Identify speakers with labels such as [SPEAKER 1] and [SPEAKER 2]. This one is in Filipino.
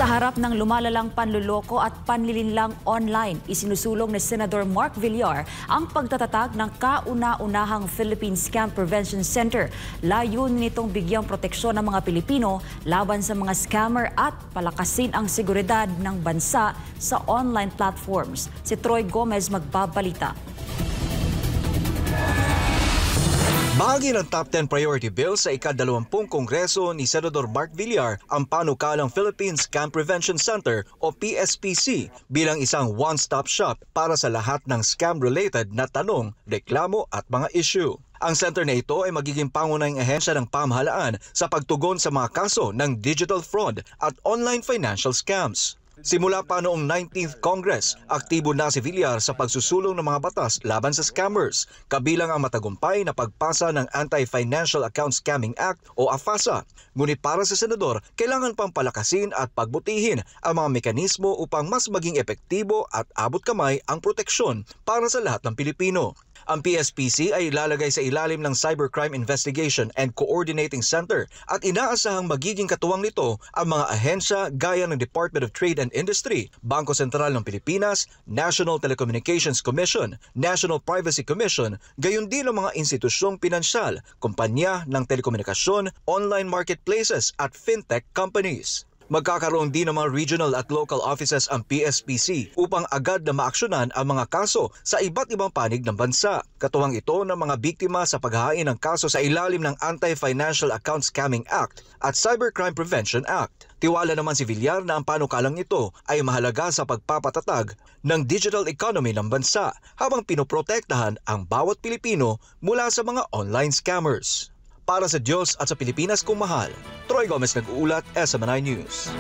[SPEAKER 1] Sa harap ng lumalalang panluloko at panlilinlang online, isinusulong ni Senador Mark Villar ang pagtatatag ng kauna-unahang Philippine Scam Prevention Center. Layunin nitong bigyang proteksyon ng mga Pilipino laban sa mga scammer at palakasin ang seguridad ng bansa sa online platforms. Si Troy Gomez magbabalita.
[SPEAKER 2] Bahagi ng top 10 priority bill sa ika-20 Kongreso ni Senador Mark Villar ang panukalang Philippine Scam Prevention Center o PSPC bilang isang one-stop shop para sa lahat ng scam-related na tanong, reklamo at mga issue. Ang center na ito ay magiging pangunahing ahensya ng pamahalaan sa pagtugon sa mga kaso ng digital fraud at online financial scams. Simula pa noong 19th Congress, aktibo na si Villar sa pagsusulong ng mga batas laban sa scammers, kabilang ang matagumpay na pagpasa ng Anti-Financial Account Scamming Act o AFASA. Ngunit para sa senador, kailangan pang palakasin at pagbutihin ang mga mekanismo upang mas maging epektibo at abot kamay ang proteksyon para sa lahat ng Pilipino. Ang PSPC ay ilalagay sa ilalim ng Cybercrime Investigation and Coordinating Center at inaasahang magiging katuwang nito ang mga ahensya gaya ng Department of Trade and Industry, Bangko Sentral ng Pilipinas, National Telecommunications Commission, National Privacy Commission, gayon din ang mga institusyong pinansyal, kumpanya ng telekomunikasyon, online marketplaces at fintech companies. Magkakaroon din ng mga regional at local offices ang PSPC upang agad na maaksyonan ang mga kaso sa iba't ibang panig ng bansa. Katuwang ito ng mga biktima sa paghahain ng kaso sa ilalim ng Anti-Financial Account Scamming Act at Cybercrime Prevention Act. Tiwala naman si Villar na ang panukalang ito ay mahalaga sa pagpapatatag ng digital economy ng bansa habang pinoprotektahan ang bawat Pilipino mula sa mga online scammers. Para sa Diyos at sa Pilipinas kung mahal, Troy Gomez nag-uulat, SMNI News.